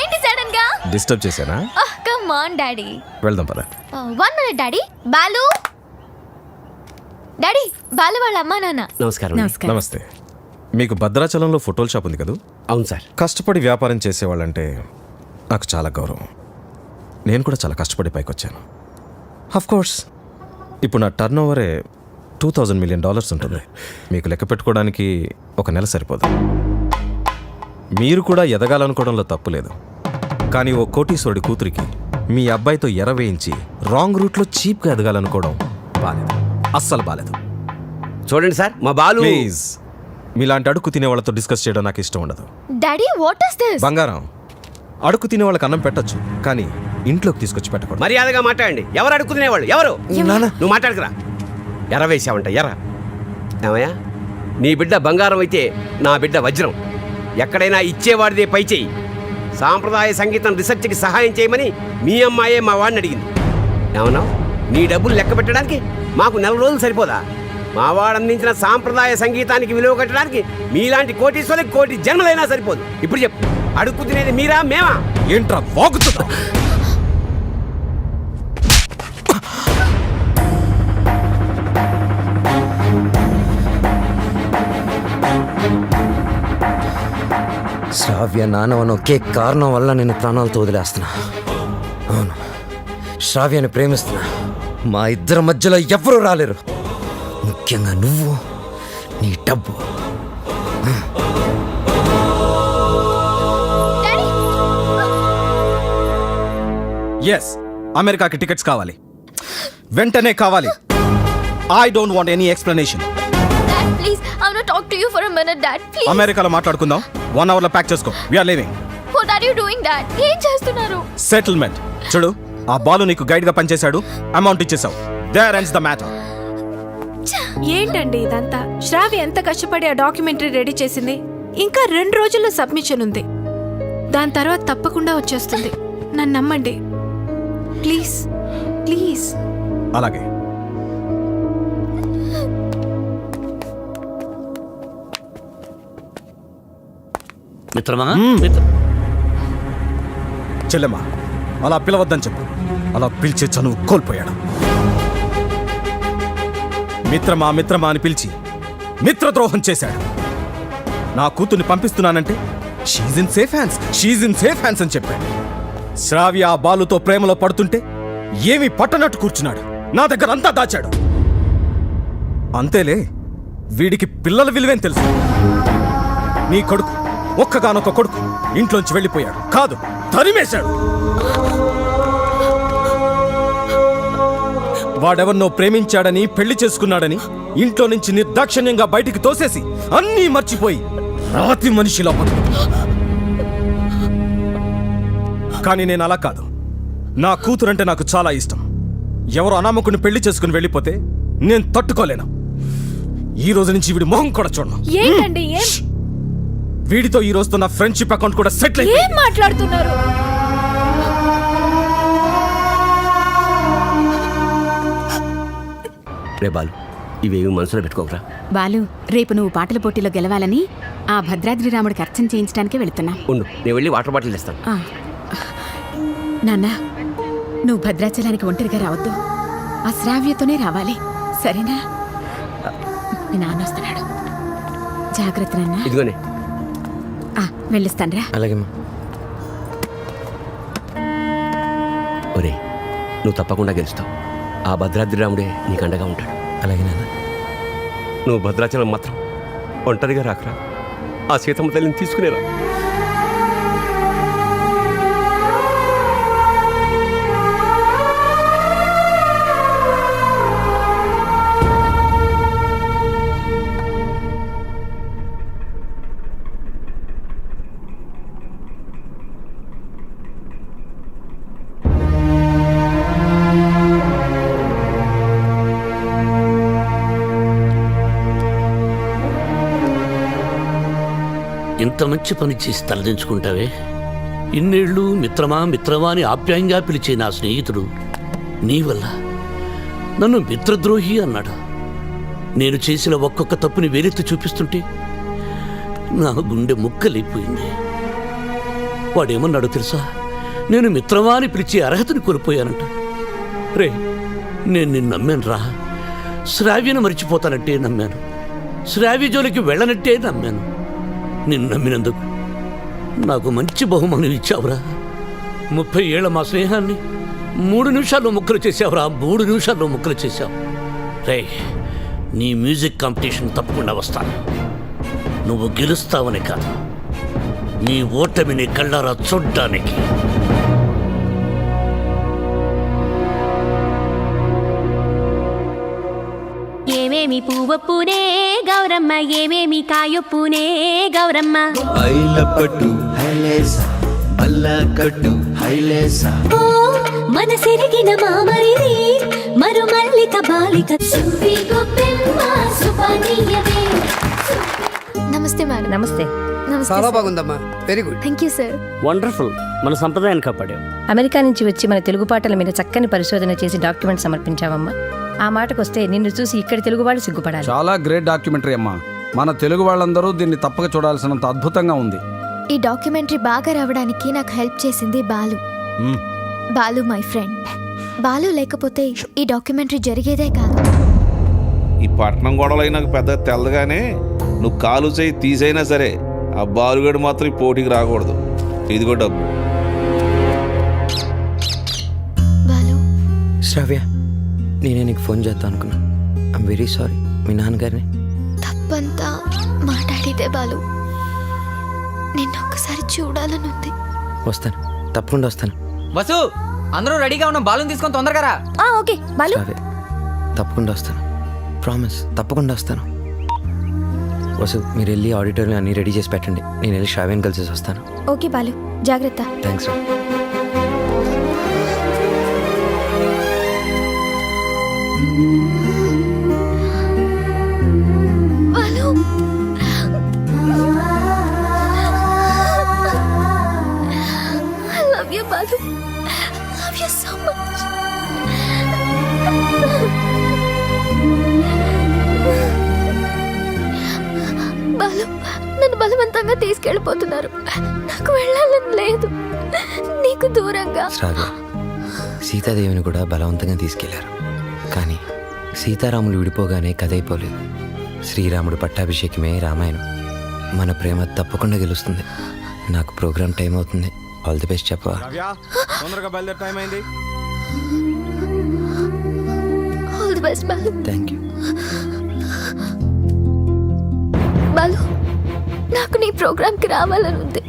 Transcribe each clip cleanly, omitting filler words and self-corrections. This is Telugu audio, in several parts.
ఏంటి సడన్ గా డిస్టర్బ్ చేశానా? కమ్ ఆన్ డాడీ, వెళ్దాం పద. 1 minute daddy. Balu daddy, Balu వాళ్ళ అమ్మా నాన్న. నమస్కారం. నమస్తే. మీకు భద్రాచలంలో ఫోటోల షాప్ ఉంది కదా? అవును సార్. కష్టపడి వ్యాపారం చేసేవాళ్ళంటే నాకు చాలా గౌరవం. నేను కూడా చాలా కష్టపడి పైకి వచ్చాను. కోర్స్ ఇప్పుడు నా టర్న్ ఓవరే $2000 million ఉంటుంది. మీకు లెక్క పెట్టుకోవడానికి ఒక నెల సరిపోదు. మీరు కూడా ఎదగాలనుకోవడంలో తప్పు లేదు. కానీ ఓ కోటీశ్వరుడి కూతురికి మీ అబ్బాయితో ఎరవేయించి రాంగ్ రూట్లో చీప్గా ఎదగాలనుకోవడం బాలేదు, అస్సలు బాలేదు. చూడండి సార్, మా బాలు. ప్లీజ్, మీలాంటి అడుక్కు తినే వాళ్ళతో డిస్కస్ చేయడం నాకు ఇష్టం ఉండదు. Daddy what is this? బంగారం, అడుక్కు తినే వాళ్ళకి అన్నం పెట్టచ్చు, కానీ ఇంట్లోకి తీసుకొచ్చి పెట్టకూడదు. మర్యాదగా మాట్లాడండి. ఎవరు అడుగుతునేవాళ్ళు? ఎవరు? నువ్వు మాట్లాడుకురా. ఎర్ర వేసావంట, ఎర్ర. ఏమయ్యా, నీ బిడ్డ బంగారం అయితే నా బిడ్డ వజ్రం. ఎక్కడైనా ఇచ్చేవాడిదే పై చెయ్యి. సాంప్రదాయ సంగీతం రీసెర్చ్కి సహాయం చేయమని మీ అమ్మాయే మా వాడిని అడిగింది. ఏమన్నా, నీ డబ్బులు లెక్క పెట్టడానికి మాకు 4 రోజులు సరిపోదా? మా వాడు అందించిన సాంప్రదాయ సంగీతానికి విలువ కట్టడానికి మీలాంటి కోటీశ్వరులకు 1,000,000 జన్మలైనా సరిపోదు. ఇప్పుడు చెప్పు, అడుక్కు తినేది మీరా మేమా? ఏంట్రా వాగుతున్నా? శ్రావ్య నానవన ఒకే కారణం వల్ల నేను ప్రాణాలతో వదిలేస్తున్నా. అవును, శ్రావ్యాన్ని ప్రేమిస్తున్నా. మా ఇద్దరి మధ్యలో ఎవ్వరూ రాలేరు, ముఖ్యంగా నువ్వు, నీ డబ్బు. ఎస్, అమెరికాకి టికెట్స్ కావాలి, వెంటనే కావాలి. I don't want any explanation. Dad, please, I want to talk to you for a minute, Dad. Please. అమెరికాలో మాట్లాడుకుందాం. 1 hour లో ప్యాక్ చేసుకో. We are leaving. What are you doing, Dad? ఏం చేస్తున్నారు? సెటిల్మెంట్. చూడు, ఆ బాలు నీకు గైడ్ గా పనిచేశాడు, అమౌంట్ ఇచ్చేసావు. There ends the matter. ఏంటండి ఇదంతా? శ్రావ్య ఎంత కష్టపడి ఆ డాక్యుమెంటరీ రెడీ చేసింది. ఇంకా 2 రోజుల్లో సబ్మిషన్ ఉంది. దాని తర్వాత తప్పకుండా వచ్చేస్తుంది. నన్ను నమ్మండి ప్లీజ్, ప్లీజ్. అలాగే. మిత్రమా, చెల్లెమ్మా, అలా పిలవద్దని చెప్పు. అలా పిలిచే చనువు కోల్పోయాడు. మిత్రమా మిత్రమా అని పిలిచి మిత్రద్రోహం చేశాడు. నా కూతుర్ని పంపిస్తున్నానంటే షీజ్ ఇన్ సేఫ్ హ్యాండ్స్ అని చెప్పాడు. శ్రావ్య ఆ బాలుతో ప్రేమలో పడుతుంటే ఏమీ పట్టనట్టు కూర్చున్నాడు. నా దగ్గర అంతా దాచాడు. అంతేలే, వీడికి పిల్లల విలువేం తెలుసు. నీ కొడుకు, ఒక్కగానొక్క కొడుకు ఇంట్లోంచి వెళ్ళిపోయాడు, కాదు తరిమేశాడు. వాడెవరినో ప్రేమించాడని, పెళ్లి చేసుకున్నాడని ఇంట్లో నుంచి నిర్దాక్షిణ్యంగా బయటికి తోసేసి అన్నీ మర్చిపోయి రాతి మనిషిలో పడు. కానీ నేను అలా కాదు. నా కూతురంటే నాకు చాలా ఇష్టం. ఎవరో అనామకుని పెళ్లి చేసుకుని వెళ్ళిపోతే నేను తట్టుకోలేను. ఈ రోజు నుంచి వీడి మొహం కూడా చూడను. ఏంటండి? వీడితో ఈ రోజుతో నా ఫ్రెండ్షిప్ అకౌంట్ కూడా సెటిల్ ఏం మాట్లాడుతున్నారు? రే బాలు, ఇవేవి మనసులో పెట్టుకోకరా. బాలు, రేపు నువ్వు పాటల పోటీలో గెలవాలని ఆ భద్రాద్రి రాముడికి అర్చన చేయించడానికి వెళుతున్నా. ఉండు, నేను వెళ్ళి వాటర్ బాటిల్ ఇస్తాను. నాన్న, నువ్వు భద్రాచలానికి ఒంటరిగా రావద్దు. ఆ శ్రావ్యతోనే రావాలి, సరేనా? మీ నాన్న వస్తున్నాడు, జాగ్రత్త నాన్న. ఇదిగోనే. వెళ్ళిస్తానరా. అలాగే. ఒరే, నువ్వు తప్పకుండా గెలుస్తావు. ఆ భద్రాద్రి రాముడే నీకు అండగా ఉంటాడు. అలాగే నాన్న. నువ్వు భద్రాచలం మాత్రం ఒంటరిగా రాకరా. ఆ సీతమ్మ తల్లిని తీసుకునేరా. ఇంత మంచి పని చేసి తలదించుకుంటావే. ఇన్నేళ్ళు మిత్రమా మిత్రమా అని ఆప్యాయంగా పిలిచే నా స్నేహితుడు నీ వల్ల నన్ను మిత్రద్రోహి అన్నాడు. నేను చేసిన ఒక్కొక్క తప్పుని వేలెత్తి చూపిస్తుంటే నా గుండె ముక్కలైపోయింది. వాడేమన్నాడో తెలుసా? నేను మిత్రమా అని పిలిచే అర్హతని కోల్పోయానంట. రే, నేను నిన్ను నమ్మాను రా. శ్రావ్యను మర్చిపోతానంటే నమ్మాను. శ్రావ్య జోలికి వెళ్ళనంటే నమ్మాను. నిన్ను నమ్మినందుకు నాకు మంచి బహుమానం ఇచ్చావురా. 30 ఏళ్ల మా స్నేహాన్ని 3 నిమిషాల్లో ముక్కలు చేసావురా. 3 నిమిషాల్లో ముక్కలు చేశావు. రే, నీ మ్యూజిక్ కాంపిటీషన్ తప్పకుండా వస్తాను. నువ్వు గెలుస్తావని కాదు, నీ ఓటమిని కళ్ళారా చూడ్డానికి. ఏమేమి పువ్వొప్పునే గౌరమ్మ, ఏమేమి కాయొప్పునే గౌరమ్మ. ఐలపట్టు హైలేస బల్లకట్టు హైలేస ఓ మనసెరిగిన మామరిది మరు మల్లిక బాలిక. నమస్తే మేడం. నమస్తే. చాలా బాగుందమ్మా, very good. Thank you sir. Wonderful. మన సంప్రదాయాన్ని కాపాడాం. అమెరికా నుంచి వచ్చి మన తెలుగు పాటల మీద చక్కని పరిశోధన చేసి డాక్యుమెంట్ సమర్పించావమ్మా. ఆ మాటకొస్తే నిన్ను చూసి ఇక్కడి తెలుగు వాళ్ళు సిగ్గుపడాలి. చాలా గ్రేట్ డాక్యుమెంటరీ అమ్మా. మన తెలుగు వాళ్ళందరూ దీన్ని తప్పక చూడాల్సినంత అద్భుతంగా ఉంది. ఈ డాక్యుమెంటరీ బాగా రావడానికి నాకు హెల్ప్ చేసింది బాలు. Balu my friend. బాలు లేకపోతే ఈ డాక్యుమెంటరీ జరిగేదే కాదు. ఈ పట్నం గొడవలు నాకు పెద్ద తెల్లగానే నువ్వు కాలు చేయి తీసైనా సరే ఆ బాలుగడు మాత్రం ఈ పోటీకి రాకూడదు. ఇదిగో డబ్బు. బాలు, శ్రావ్య, నేనే నీకు ఫోన్ చేద్దాం అనుకున్నా. I'm very sorry. మీ నాన్నగారిని తప్పంతా మాట్లాడితే బాలు. నిన్నొక్కసారి చూడాలనుంది. వస్తాను, తప్పకుండా వస్తాను. వసు, అందరూ రెడీగా ఉన్నాం. బాలుని తీసుకొని తొందరగా రా. ఓకే బాలు. శ్రావ్య, తప్పకుండా వస్తాను. ప్రామిస్, తప్పకుండా వస్తాను. వసు, మీరు వెళ్ళి ఆడిటోరియం అన్నీ రెడీ చేసి పెట్టండి. నేను వెళ్ళి శ్రావ్యని కలిసి వస్తాను. ఓకే బాలు, జాగ్రత్త. థ్యాంక్స్ రా. Balu, I love you, Balu. Love you so much. Balu, నన్ను బలవంతంగా తీసుకెళ్ళిపోతున్నారు. నాకు వెళ్ళాలని లేదు. నీకు దూరంగా. శ్రావ్య, సీతాదేవిని కూడా బలవంతంగా తీసుకెళ్లారు. కానీ సీతారాములు విడిపోగానే కథ అయిపోలేదు. శ్రీరాముడు పట్టాభిషేకమే రామాయణం. మన ప్రేమ తప్పకుండా గెలుస్తుంది. నాకు ప్రోగ్రామ్ టైం అవుతుంది. ఆల్ ది బెస్ట్ చెప్పవా? తొందరగా బయలుదేరే టైం అయింది. All the best Balu. Thank you. Balu, నాకు నీ ప్రోగ్రామ్కి రావాలనుంది.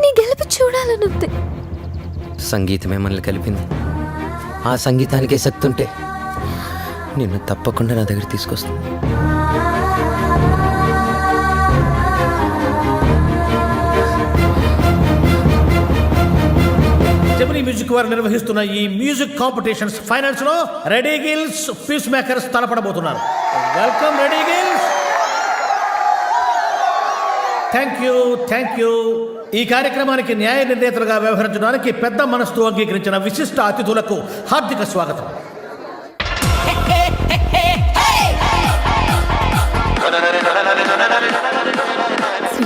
నీ గెలుపు చూడాలనుంది. సంగీతమే మనల్ని కలిపింది. ఆ సంగీతానికే శక్తి ఉంటే నిన్ను తప్పకుండా నా దగ్గర తీసుకొస్తుంది. జెమినీ మ్యూజిక్ వారు నిర్వహిస్తున్న ఈ మ్యూజిక్ కాంపిటీషన్స్ ఫైనల్స్ లో రెడీ గిల్స్, పీస్ మేకర్స్ తలపడబోతున్నారు. Welcome ready girls. Thank you. ఈ కార్యక్రమానికి న్యాయ నిర్ణేతలుగా వ్యవహరించడానికి పెద్ద మనసుతో అంగీకరించిన విశిష్ట అతిథులకు హార్దిక స్వాగతం.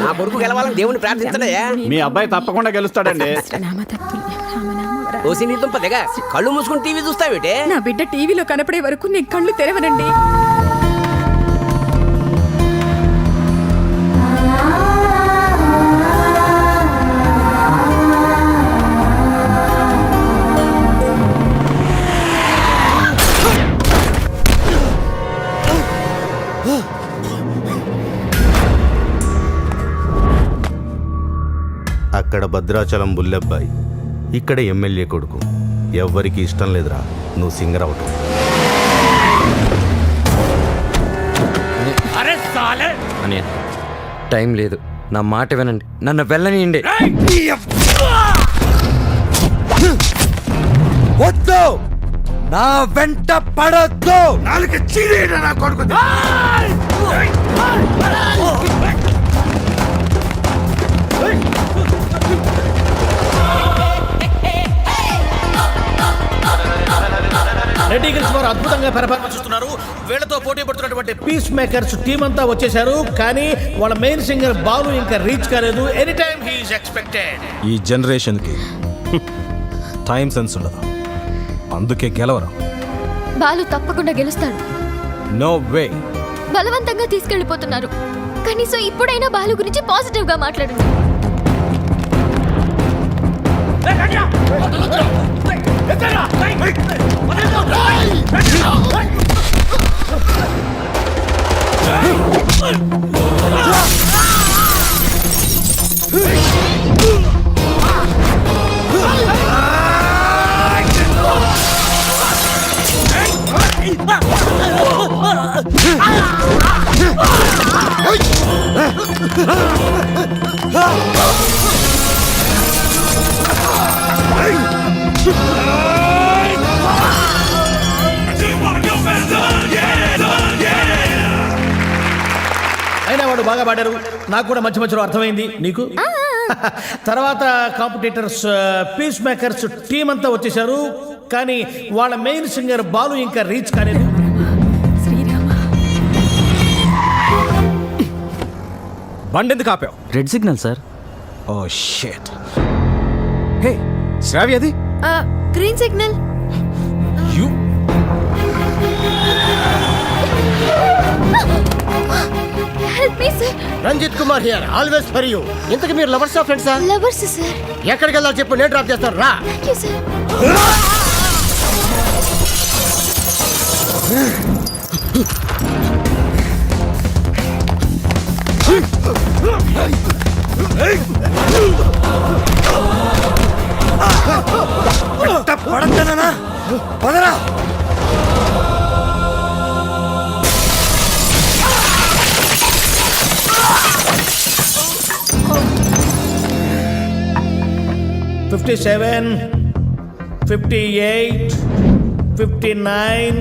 నా కొడుకు గెలవాలని దేవుని ప్రార్థించడయ్యా. మీ అబ్బాయి తప్పకుండా గెలుస్తాడండి. ఓసి నీ దుంప దిగ. కళ్ళు మూసుకుని టీవీ చూస్తావేటే? నా బిడ్డ టీవీలో కనపడే వరకు నీ కళ్ళు తెరవనండి. అక్కడ భద్రాచలం బుల్లెబ్బాయి, ఇక్కడ ఎమ్మెల్యే కొడుకు. ఎవ్వరికి ఇష్టం లేదురా నువ్వు సింగర్ అవటం. అని టైం లేదు. నా మాట వినండి. నన్ను వెళ్ళనియండి. వద్దు, నా వెంట పడొద్దు. నాలుగు చీరేట నా కొడుకు. రెడీ గిల్స్ వారు అద్భుతంగా పెర్ఫార్మెన్స్ ఇస్తున్నారు. వీళ్ళతో పోటీ పడుతున్నటువంటి పీస్ మేకర్స్ టీం అంతా వచ్చేసారు, కానీ వాళ్ళ మెయిన్ సింగర్ బాలు ఇంకా రీచ్ కాలేదు. Any time he is expected. ఈ జనరేషన్కి టైం సెన్స్ ఉండదు, అందుకే గెలవరు. బాలు తప్పకుండా గెలుస్తాడు. No way. బలవంతంగా తీసుకెళ్లిపోతున్నారు. కనీసం ఇప్పుడైనా బాలు గురించి పాజిటివ్ గా మాట్లాడండి. అయినా వాడు బాగా పాడారు, నాకు కూడా మధ్య మధ్యలో అర్థమైంది. నీకు తర్వాత కాంపిటీటర్స్ పీస్ మేకర్స్ టీం అంతా వచ్చేసారు, కానీ వాళ్ళ మెయిన్ సింగర్ బాలు ఇంకా రీచ్ కాలేదు. బండి ఎందుకు ఆపావు? Red signal sir. Oh shit. Hey Shravya, అది green signal. You help me sir. Ranjith Kumar here, always for you. ఇంతకు మీరు లవర్స్ ఆ ఫ్రెండ్సా? Lovers sir. ఎక్కడికి వెళ్ళాలి చెప్పు, నేను డ్రాప్ చేస్తాను రా. Thank you sir. పడతానా? పదరా. $57, $58, $59,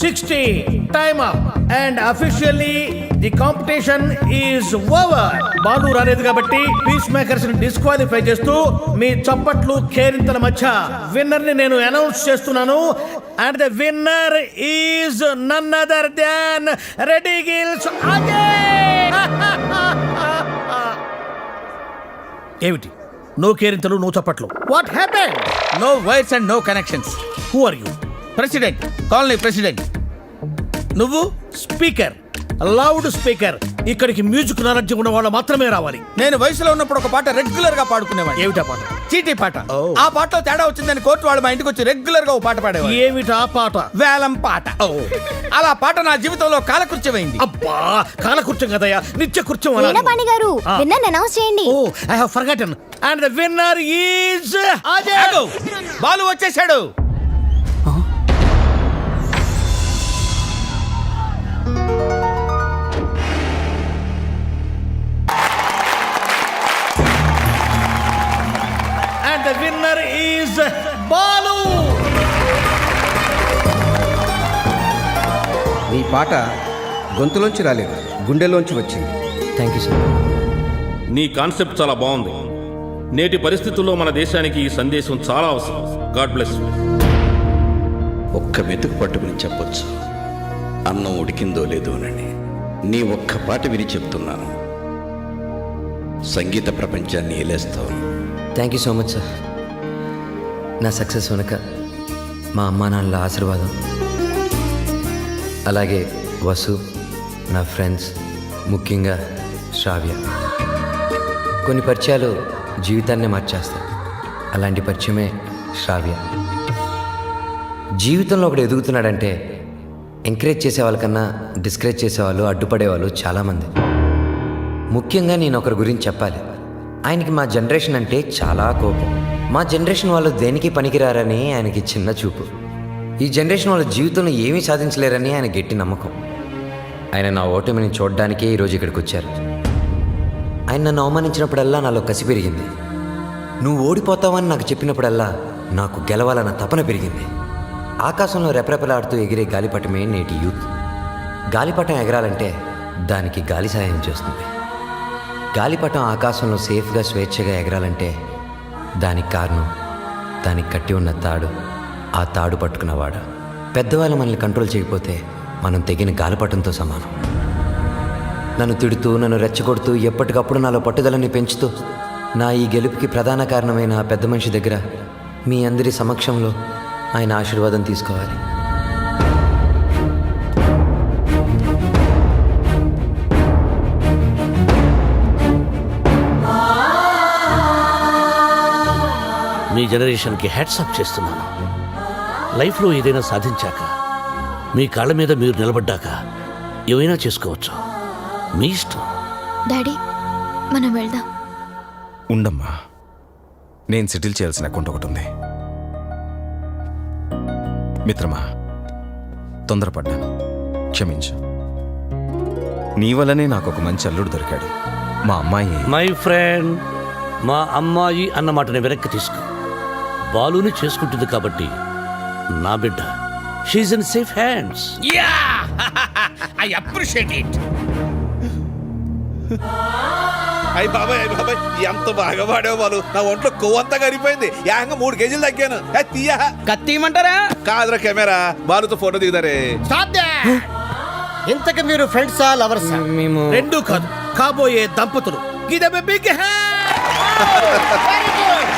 $60. Time up. And officially the competition is over. Balu రాలేదు కాబట్టి పీస్ మేకర్స్ ని డిస్క్వాలిఫై చేస్తూ మీ చప్పట్లు కేరింతల మధ్య విన్నర్ ని నేను అనౌన్స్ చేస్తున్నాను. And the winner is none other than ready gills Ajay. ఏమిటి నో కేరింతలు, నో చప్పట్లు? What happened? No wires and no connections. Who are you? President, colony president. నువ్వు స్పీకర్, లౌడ్ స్పీకర్. ఇక్కడికి మ్యూజిక్ నాలెడ్జ్ ఉన్న వాళ్ళు మాత్రమే రావాలి. నేను వయసులో ఉన్నప్పుడు ఒక పాట రెగ్యులర్ గా పాడుకునేవాడిని. ఏమిటా పాట? చీటీ పాట. Oh. ఆ పాటలో తేడా వచ్చిందని కోర్టు వాళ్ళు మా ఇంటికి వచ్చి రెగ్యులర్ గా ఓ పాట పాడేవారు. ఏమిటా పాట? వేలం పాట. అలా పాట నా జీవితంలో కాలకృత్యమైంది. అబ్బా, కాలకృత్యం కదయ్యా, నిత్య కృత్యం. వీణపాణి గారు, విన్నర్ అనౌన్స్ చేయండి. Oh, I have forgotten. And the winner is Ajay. ఆగు. బాలు వచ్చేసాడు. And the winner is Balu. నీ పాట గొంతులోంచి రాలేదు, గుండెలోంచి వచ్చింది. Thank you sir. నీ కాన్సెప్ట్ చాలా బాగుంది. నేటి పరిస్థితుల్లో మన దేశానికి ఈ సందేశం చాలా అవసరం. God bless you. ఒక్క మెతుకు పట్టుకుని చెప్పొచ్చు, అన్నం ఉడికిందో లేదోనని. నీ ఒక్క పాట విని చెప్తున్నాను, సంగీత ప్రపంచాన్ని ఏలేస్తావు. Thank you so much sir. నా సక్సెస్ వెనుక మా అమ్మా నాన్నల ఆశీర్వాదం, అలాగే వసు, నా ఫ్రెండ్స్, ముఖ్యంగా శ్రావ్య. కొన్ని పరిచయాలు జీవితాన్నే మార్చేస్తాయి. అలాంటి పరిచయమే శ్రావ్య. జీవితంలో ఒకడు ఎదుగుతున్నాడంటే ఎంకరేజ్ చేసే వాళ్ళకన్నా డిస్కరేజ్ చేసేవాళ్ళు, అడ్డుపడేవాళ్ళు చాలామంది. ముఖ్యంగా నేను ఒకరి గురించి చెప్పాలి. ఆయనకి మా జనరేషన్ అంటే చాలా కోపం. మా జనరేషన్ వాళ్ళు దేనికి పనికిరారని ఆయనకి చిన్న చూపు. ఈ జనరేషన్ వాళ్ళ జీవితంలో ఏమీ సాధించలేరని ఆయన గట్టి నమ్మకం. ఆయన నా ఓటమిని చూడడానికే ఈరోజు ఇక్కడికి వచ్చారు. ఆయన నన్ను అవమానించినప్పుడల్లా నాలో కసి పెరిగింది. నువ్వు ఓడిపోతావని నాకు చెప్పినప్పుడల్లా నాకు గెలవాలన్న తపన పెరిగింది. ఆకాశంలో రెపరెపలాడుతూ ఎగిరే గాలిపటమే నేటి యూత్. గాలిపటం ఎగరాలంటే దానికి గాలి సహాయం చేస్తుంది. గాలిపటం ఆకాశంలో సేఫ్గా స్వేచ్ఛగా ఎగరాలంటే దానికి కారణం దానికి కట్టి ఉన్న తాడు, ఆ తాడు పట్టుకున్నవాడు. పెద్దవాళ్ళు మనల్ని కంట్రోల్ చేయకపోతే మనం తెగిన గాలిపటంతో సమానం. నన్ను తిడుతూ, నన్ను రెచ్చగొడుతూ, ఎప్పటికప్పుడు నాలో పట్టుదలని పెంచుతూ నా ఈ గెలుపుకి ప్రధాన కారణమైన ఆ పెద్ద మనిషి దగ్గర మీ అందరి సమక్షంలో ఆయన ఆశీర్వాదం తీసుకోవాలి. మీ జనరేషన్కి హ్యాట్సాప్ చేస్తున్నాను. లైఫ్లో ఏదైనా సాధించాక, మీ కాళ్ళ మీద మీరు నిలబడ్డాక ఏమైనా చేసుకోవచ్చు. మీ ఇష్టం. డాడీ మనం వెళ్దాం. ఉండమ్మా, నేను సెటిల్ చేయాల్సిన అకౌంట్ ఒకటి ఉంది. మిత్రమా, తొందరపడ్డాను, క్షమించు. నీ వల్లనే నాకు ఒక మంచి అల్లుడు దొరికాడు. మా అమ్మాయి మై ఫ్రెండ్, మా అమ్మాయి అన్న మాటని వెనక్కి తీసుకో. బాలుని చేసుకుంటుంది కాబట్టి నా బిడ్డ, she's in safe hands. Yeah I appreciate it. అయ్యి బాబాయ్, అయ్యి బాబాయ్, ఎంత బాగా పాడావు బాలు. నా ఒంట్లో కొవ్వంతా కరిగిపోయింది. ఏకంగా 3 కేజీలు తగ్గాను. తీయా కత్తిమంటారా? కాదురా కెమెరా, బాలుతో ఫోటో దిగుతారే. Stop that. ఇంతకు మీరు ఫ్రెండ్సా, లవర్సా? మేము రెండు కాదు, కాబోయే దంపతులు. Give them a big hand. Very good.